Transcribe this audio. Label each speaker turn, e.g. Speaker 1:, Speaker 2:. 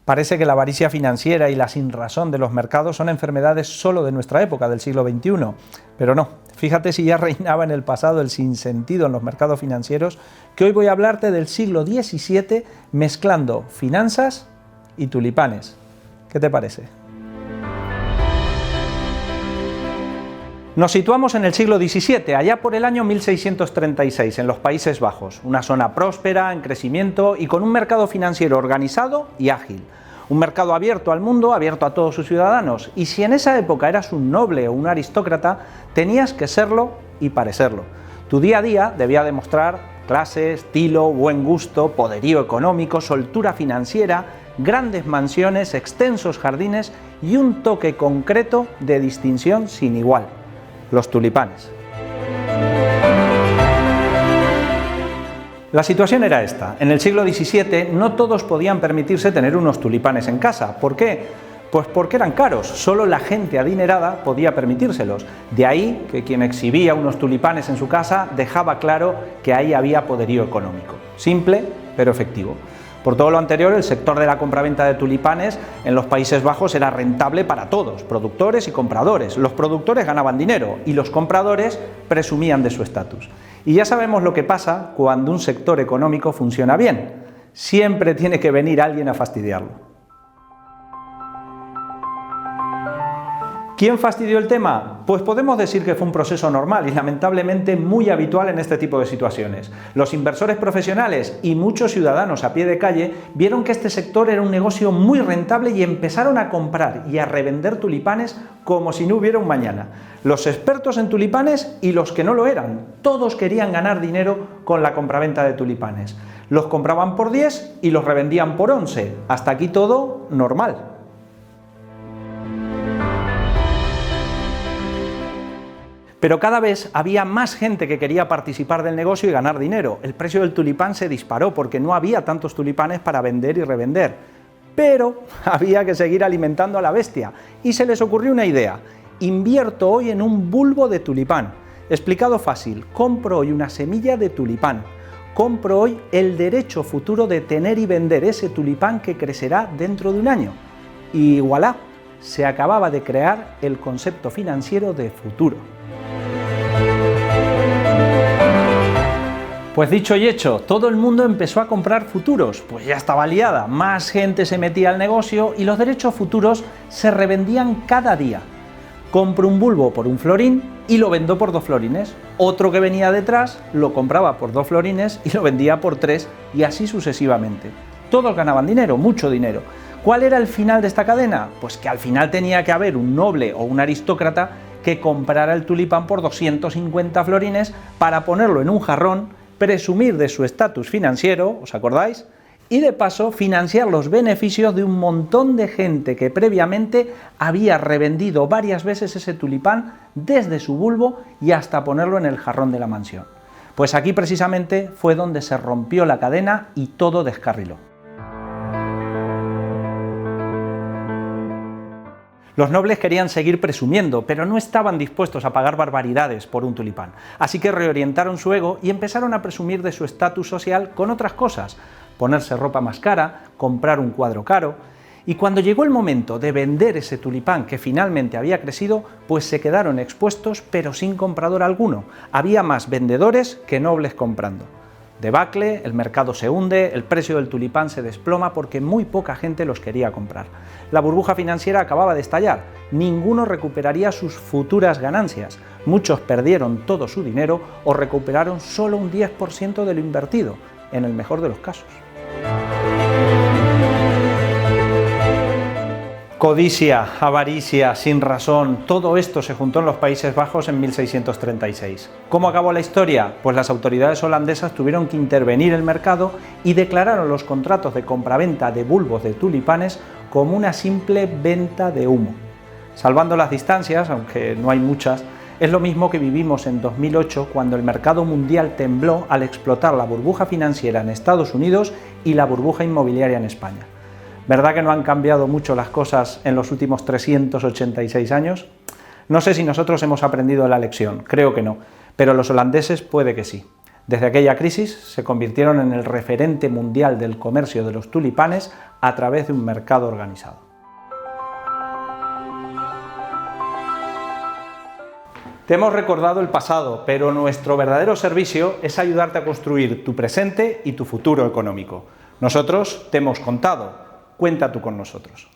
Speaker 1: Parece que la avaricia financiera y la sinrazón de los mercados son enfermedades solo de nuestra época, del siglo XXI, pero no. Fíjate si ya reinaba en el pasado el sinsentido en los mercados financieros, que hoy voy a hablarte del siglo XVII mezclando finanzas y tulipanes. ¿Qué te parece? Nos situamos en el siglo XVII, allá por el año 1636, en los Países Bajos, una zona próspera, en crecimiento y con un mercado financiero organizado y ágil. Un mercado abierto al mundo, abierto a todos sus ciudadanos, y si en esa época eras un noble o un aristócrata, tenías que serlo y parecerlo. Tu día a día debía demostrar clase, estilo, buen gusto, poderío económico, soltura financiera, grandes mansiones, extensos jardines y un toque concreto de distinción sin igual: los tulipanes. La situación era esta: en el siglo XVII no todos podían permitirse tener unos tulipanes en casa. ¿Por qué? Pues porque eran caros, solo la gente adinerada podía permitírselos. De ahí que quien exhibía unos tulipanes en su casa dejaba claro que ahí había poderío económico. Simple, pero efectivo. Por todo lo anterior, el sector de la compraventa de tulipanes en los Países Bajos era rentable para todos, productores y compradores. Los productores ganaban dinero y los compradores presumían de su estatus. Y ya sabemos lo que pasa cuando un sector económico funciona bien. Siempre tiene que venir alguien a fastidiarlo. ¿Quién fastidió el tema? Pues podemos decir que fue un proceso normal y lamentablemente muy habitual en este tipo de situaciones. Los inversores profesionales y muchos ciudadanos a pie de calle vieron que este sector era un negocio muy rentable y empezaron a comprar y a revender tulipanes como si no hubiera un mañana. Los expertos en tulipanes y los que no lo eran, todos querían ganar dinero con la compraventa de tulipanes. Los compraban por 10 y los revendían por 11. Hasta aquí todo normal. Pero cada vez había más gente que quería participar del negocio y ganar dinero. El precio del tulipán se disparó porque no había tantos tulipanes para vender y revender. Pero había que seguir alimentando a la bestia y se les ocurrió una idea: invierto hoy en un bulbo de tulipán. Explicado fácil: compro hoy una semilla de tulipán. Compro hoy el derecho futuro de tener y vender ese tulipán que crecerá dentro de un año. Y voilà, se acababa de crear el concepto financiero de futuro. Pues dicho y hecho, todo el mundo empezó a comprar futuros, pues ya estaba liada, más gente se metía al negocio y los derechos futuros se revendían cada día. Compro un bulbo por 1 florín y lo vendo por 2 florines. Otro que venía detrás lo compraba por 2 florines y lo vendía por 3, y así sucesivamente. Todos ganaban dinero, mucho dinero. ¿Cuál era el final de esta cadena? Pues que al final tenía que haber un noble o un aristócrata que comprara el tulipán por 250 florines para ponerlo en un jarrón, presumir de su estatus financiero, ¿os acordáis? Y de paso financiar los beneficios de un montón de gente que previamente había revendido varias veces ese tulipán desde su bulbo y hasta ponerlo en el jarrón de la mansión. Pues aquí precisamente fue donde se rompió la cadena y todo descarriló. Los nobles querían seguir presumiendo, pero no estaban dispuestos a pagar barbaridades por un tulipán. Así que reorientaron su ego y empezaron a presumir de su estatus social con otras cosas: ponerse ropa más cara, comprar un cuadro caro. Y cuando llegó el momento de vender ese tulipán que finalmente había crecido, pues se quedaron expuestos pero sin comprador alguno. Había más vendedores que nobles comprando. Debacle, el mercado se hunde, el precio del tulipán se desploma porque muy poca gente los quería comprar. La burbuja financiera acababa de estallar, ninguno recuperaría sus futuras ganancias, muchos perdieron todo su dinero o recuperaron solo un 10% de lo invertido, en el mejor de los casos. Codicia, avaricia, sinrazón, todo esto se juntó en los Países Bajos en 1636. ¿Cómo acabó la historia? Pues las autoridades holandesas tuvieron que intervenir el mercado y declararon los contratos de compraventa de bulbos de tulipanes como una simple venta de humo. Salvando las distancias, aunque no hay muchas, es lo mismo que vivimos en 2008 cuando el mercado mundial tembló al explotar la burbuja financiera en Estados Unidos y la burbuja inmobiliaria en España. ¿Verdad que no han cambiado mucho las cosas en los últimos 386 años? No sé si nosotros hemos aprendido la lección, creo que no, pero los holandeses puede que sí. Desde aquella crisis se convirtieron en el referente mundial del comercio de los tulipanes a través de un mercado organizado. Te hemos recordado el pasado, pero nuestro verdadero servicio es ayudarte a construir tu presente y tu futuro económico. Nosotros te hemos contado, cuenta tú con nosotros.